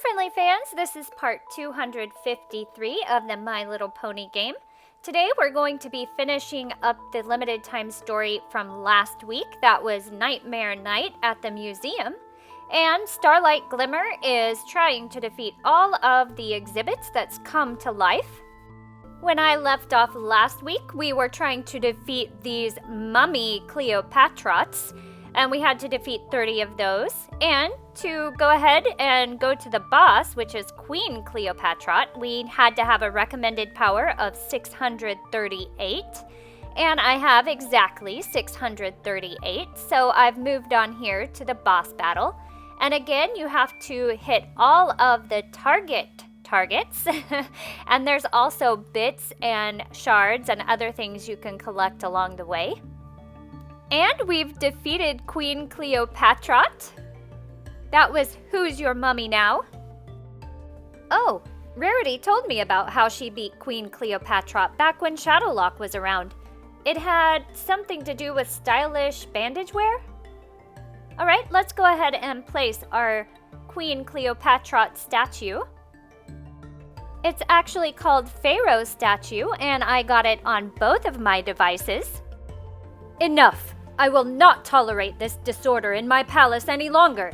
friendly fans, this is part 253 of the My Little Pony game. Today we're going to be finishing up the limited time story from last week. That was Nightmare Night at the museum. And Starlight Glimmer is trying to defeat all of the exhibits that's come to life. When I left off last week, we were trying to defeat these mummy Cleopatrats, and we had to defeat 30 of those. And to go ahead and go to the boss, which is Queen Cleopatra, we had to have a recommended power of 638. And I have exactly 638, so I've moved on here to the boss battle. And again, you have to hit all of the targets. And there's also bits and shards and other things you can collect along the way. And we've defeated Queen Cleopatra. That was Who's Your Mummy Now? Oh, Rarity told me about how she beat Queen Cleopatra back when Shadowlock was around. It had something to do with stylish bandage wear? Alright, let's go ahead and place our Queen Cleopatra statue. It's actually called Pharaoh's statue, and I got it on both of my devices. Enough! I will not tolerate this disorder in my palace any longer.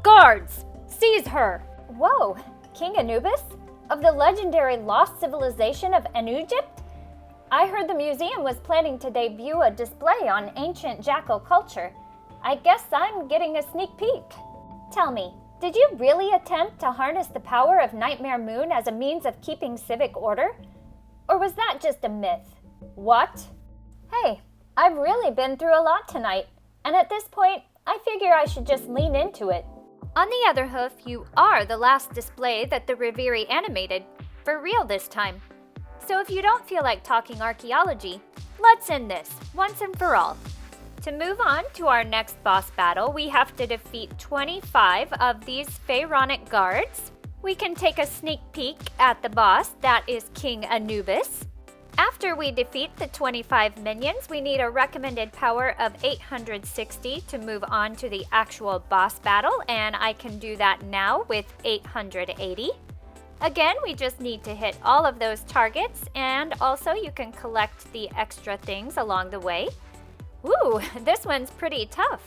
Guards! Seize her! Whoa! King Anubis? Of the legendary lost civilization of Egypt? I heard the museum was planning to debut a display on ancient jackal culture. I guess I'm getting a sneak peek. Tell me, did you really attempt to harness the power of Nightmare Moon as a means of keeping civic order? Or was that just a myth? What? Hey, I've really been through a lot tonight, and at this point, I figure I should just lean into it. On the other hoof, you are the last display that the Reviri animated, for real this time. So if you don't feel like talking archaeology, let's end this, once and for all. To move on to our next boss battle, we have to defeat 25 of these Pharaonic guards. We can take a sneak peek at the boss, that is King Anubis. After we defeat the 25 minions, we need a recommended power of 860 to move on to the actual boss battle, and I can do that now with 880. Again, we just need to hit all of those targets, and also you can collect the extra things along the way. Ooh, this one's pretty tough.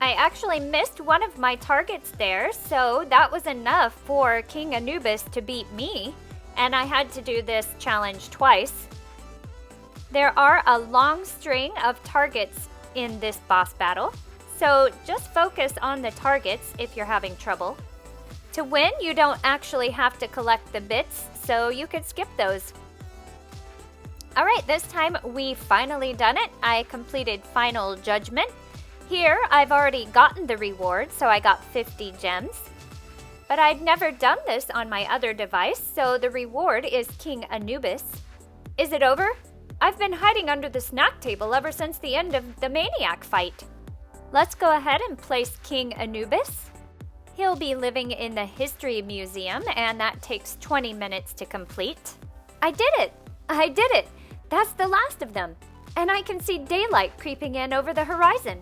I actually missed one of my targets there, so that was enough for King Anubis to beat me. And I had to do this challenge twice. There are a long string of targets in this boss battle, so just focus on the targets if you're having trouble. To win, you don't actually have to collect the bits, so you could skip those. Alright, this time we finally done it. I completed Final Judgment. Here, I've already gotten the reward, so I got 50 gems. But I'd never done this on my other device, so the reward is King Anubis. Is it over? I've been hiding under the snack table ever since the end of the Maniac fight. Let's go ahead and place King Anubis. He'll be living in the History Museum, and that takes 20 minutes to complete. I did it! I did it! That's the last of them, and I can see daylight creeping in over the horizon.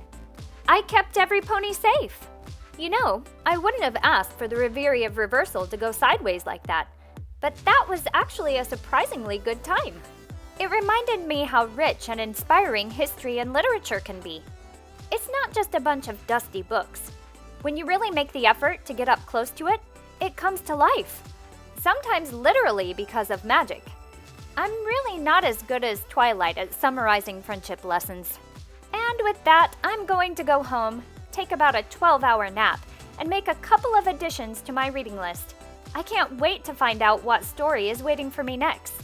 I kept every pony safe. You know, I wouldn't have asked for the Reviri of Reversal to go sideways like that, but that was actually a surprisingly good time. It reminded me how rich and inspiring history and literature can be. It's not just a bunch of dusty books. When you really make the effort to get up close to it, it comes to life. Sometimes literally because of magic. I'm really not as good as Twilight at summarizing friendship lessons. And with that, I'm going to go home, take about a 12-hour nap, and make a couple of additions to my reading list. I can't wait to find out what story is waiting for me next.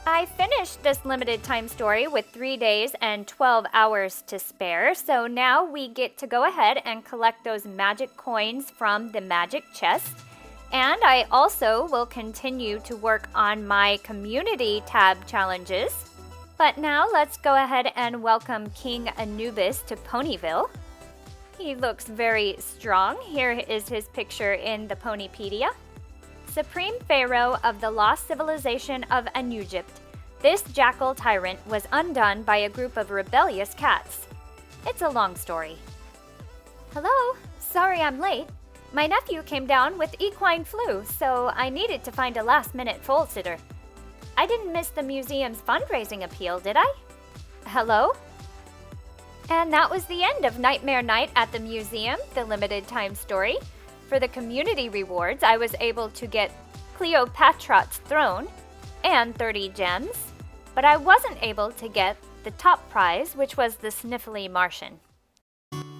I finished this limited time story with 3 days and 12 hours to spare, so now we get to go ahead and collect those magic coins from the magic chest. And I also will continue to work on my community tab challenges. But now let's go ahead and welcome King Anubis to Ponyville. He looks very strong. Here is his picture in the Ponypedia. Supreme Pharaoh of the lost civilization of Egypt, this jackal tyrant was undone by a group of rebellious cats. It's a long story. Hello, sorry I'm late. My nephew came down with equine flu, so I needed to find a last-minute foal sitter. I didn't miss the museum's fundraising appeal, did I? Hello? And that was the end of Nightmare Night at the Museum, the limited time story. For the community rewards, I was able to get Cleopatra's throne and 30 gems, but I wasn't able to get the top prize, which was the Sniffly Martian.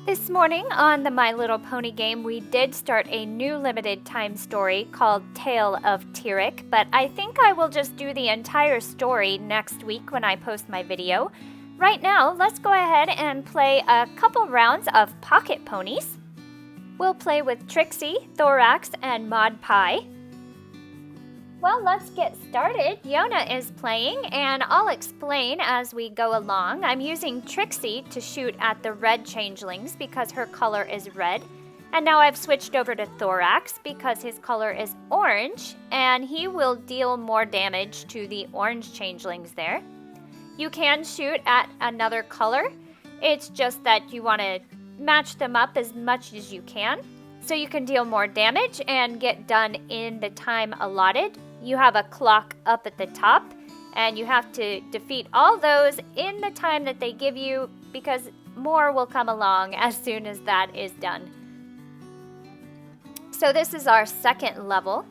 This morning on the My Little Pony game, we did start a new limited time story called Tale of Tyrek, but I think I will just do the entire story next week when I post my video. Right now, let's go ahead and play a couple rounds of Pocket Ponies. We'll play with Trixie, Thorax, and Maud Pie. Well, let's get started. Yona is playing, and I'll explain as we go along. I'm using Trixie to shoot at the red changelings because her color is red. And now I've switched over to Thorax because his color is orange, and he will deal more damage to the orange changelings there. You can shoot at another color. It's just that you want to match them up as much as you can so you can deal more damage and get done in the time allotted. You have a clock up at the top, and you have to defeat all those in the time that they give you because more will come along as soon as that is done. So this is our second level.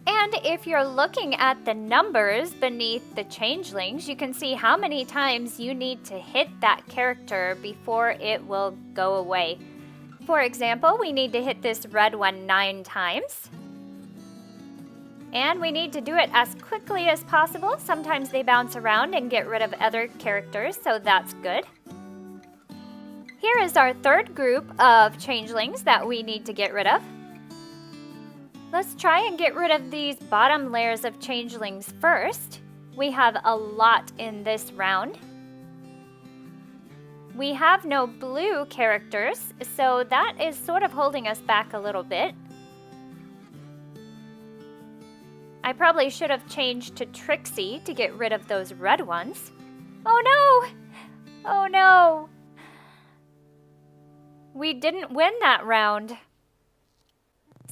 And if you're looking at the numbers beneath the changelings, you can see how many times you need to hit that character before it will go away. For example, we need to hit this red one 9 times. And we need to do it as quickly as possible. Sometimes they bounce around and get rid of other characters, so that's good. Here is our third group of changelings that we need to get rid of. Let's try and get rid of these bottom layers of changelings first. We have a lot in this round. We have no blue characters, so that is sort of holding us back a little bit. I probably should have changed to Trixie to get rid of those red ones. Oh no! Oh no! We didn't win that round.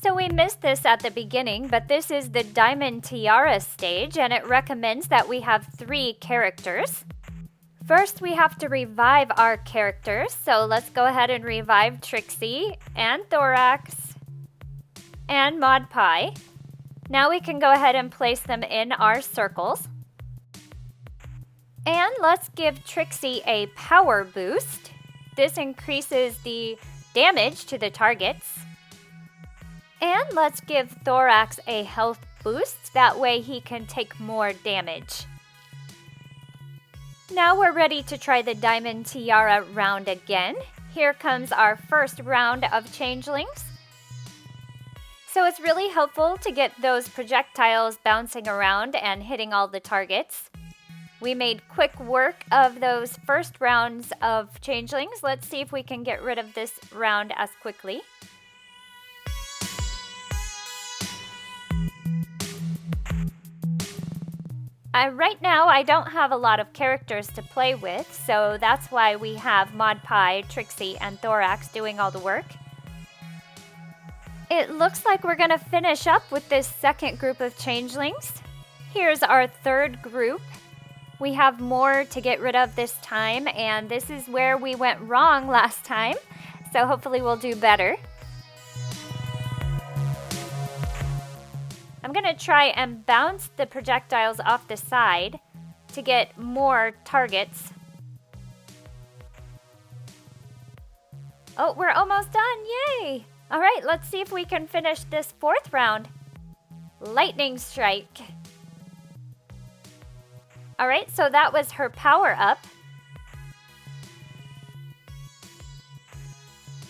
So we missed this at the beginning, but this is the Diamond Tiara stage, and it recommends that we have 3 characters. First, we have to revive our characters, so let's go ahead and revive Trixie, and Thorax, and Maud Pie. Now we can go ahead and place them in our circles. And let's give Trixie a power boost. This increases the damage to the targets. And let's give Thorax a health boost, that way he can take more damage. Now we're ready to try the Diamond Tiara round again. Here comes our first round of changelings. So it's really helpful to get those projectiles bouncing around and hitting all the targets. We made quick work of those first rounds of changelings. Let's see if we can get rid of this round as quickly. Right now, I don't have a lot of characters to play with, so that's why we have Maud Pie, Trixie, and Thorax doing all the work. It looks like we're going to finish up with this second group of changelings. Here's our third group. We have more to get rid of this time, and this is where we went wrong last time, so hopefully we'll do better. I'm going to try and bounce the projectiles off the side to get more targets. Oh, we're almost done. Yay! All right, let's see if we can finish this fourth round. Lightning strike. All right, so that was her power up.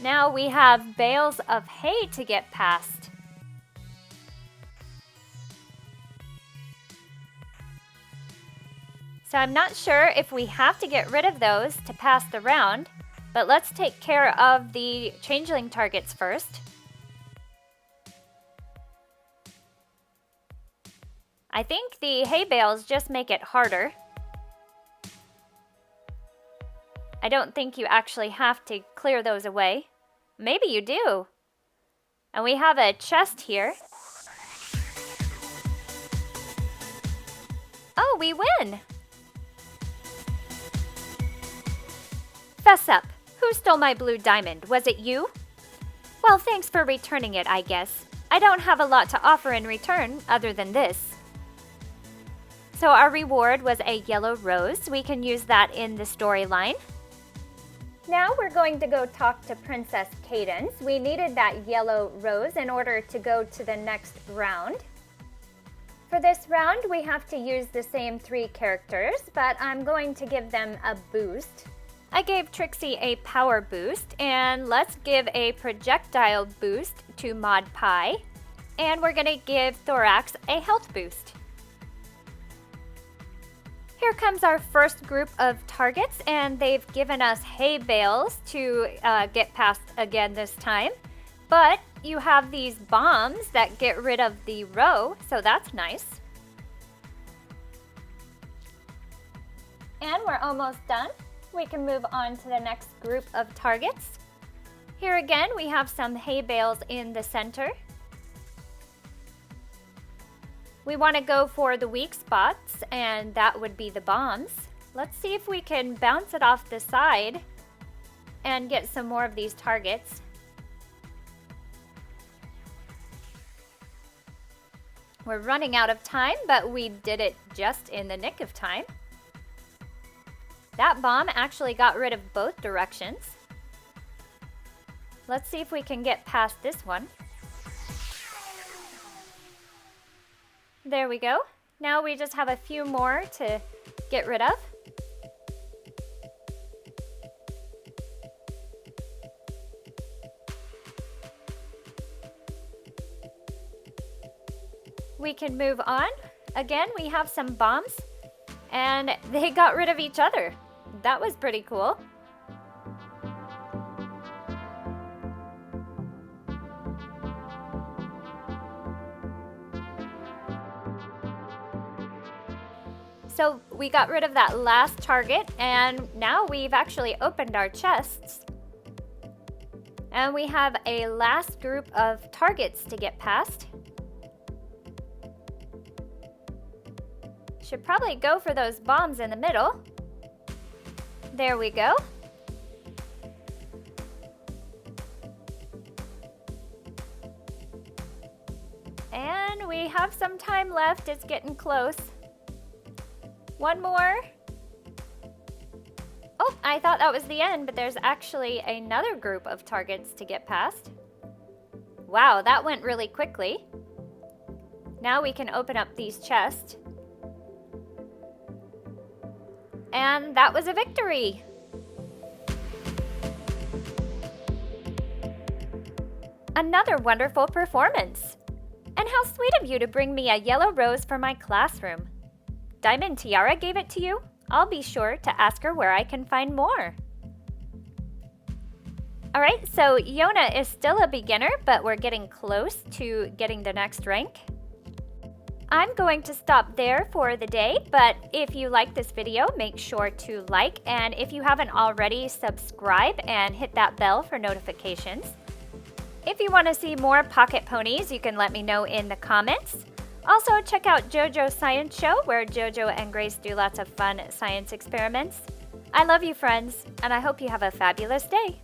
Now we have bales of hay to get past. So I'm not sure if we have to get rid of those to pass the round, but let's take care of the changeling targets first. I think the hay bales just make it harder. I don't think you actually have to clear those away. Maybe you do. And we have a chest here. Oh, we win! Fess up. Who stole my blue diamond? Was it you? Well, thanks for returning it, I guess. I don't have a lot to offer in return other than this. So our reward was a yellow rose. We can use that in the storyline. Now we're going to go talk to Princess Cadence. We needed that yellow rose in order to go to the next round. For this round, we have to use the same 3 characters, but I'm going to give them a boost. I gave Trixie a power boost, and let's give a projectile boost to Maud Pie. And we're going to give Thorax a health boost. Here comes our first group of targets, and they've given us hay bales to get past again this time. But you have these bombs that get rid of the row, so that's nice. And we're almost done. We can move on to the next group of targets. Here again, we have some hay bales in the center. We want to go for the weak spots, and that would be the bombs. Let's see if we can bounce it off the side and get some more of these targets. We're running out of time, but we did it just in the nick of time. That bomb actually got rid of both directions. Let's see if we can get past this one. There we go. Now we just have a few more to get rid of. We can move on. Again, we have some bombs, and they got rid of each other. That was pretty cool. So we got rid of that last target, and now we've actually opened our chests. And we have a last group of targets to get past. Should probably go for those bombs in the middle. There we go. And we have some time left. It's getting close. One more. Oh, I thought that was the end, but there's actually another group of targets to get past. Wow, that went really quickly. Now we can open up these chests. And that was a victory! Another wonderful performance! And how sweet of you to bring me a yellow rose for my classroom. Diamond Tiara gave it to you? I'll be sure to ask her where I can find more. Alright, so Yona is still a beginner, but we're getting close to getting the next rank. I'm going to stop there for the day, but if you like this video, make sure to like, and if you haven't already, subscribe and hit that bell for notifications. If you want to see more Pocket Ponies, you can let me know in the comments. Also, check out JoJo's Science Show, where JoJo and Grace do lots of fun science experiments. I love you, friends, and I hope you have a fabulous day.